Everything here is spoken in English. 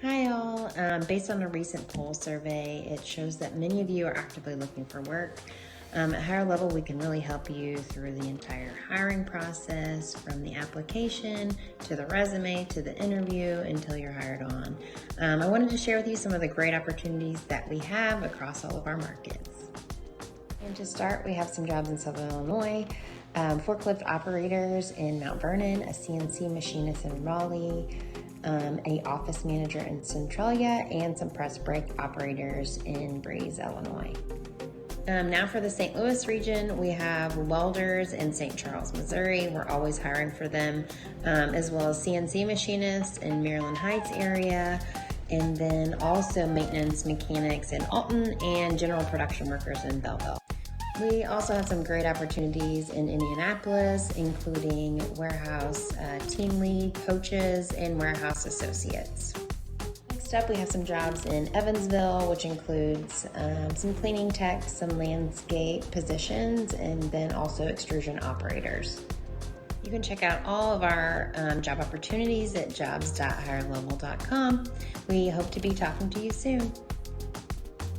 Hi all. Based on a recent poll survey, it shows that many of you are actively looking for work. At HireLevel, we can really help you through the entire hiring process, from the application to the resume to the interview until you're hired on. I wanted to share with you some of the great opportunities that we have across all of our markets. And to start, we have some jobs in Southern Illinois. Forklift operators in Mount Vernon, a CNC machinist in Raleigh, a office manager in Centralia, and some press brake operators in Breese, Illinois. Now for the St. Louis region, we have welders in St. Charles, Missouri. We're always hiring for them, as well as CNC machinists in Maryland Heights area, and then also maintenance mechanics in Alton and general production workers in Belleville. We also have some great opportunities in Indianapolis, including warehouse team lead, coaches, and warehouse associates. Next up, we have some jobs in Evansville, which includes some cleaning techs, some landscape positions, and then also extrusion operators. You can check out all of our job opportunities at jobs.hirelevel.com. We hope to be talking to you soon.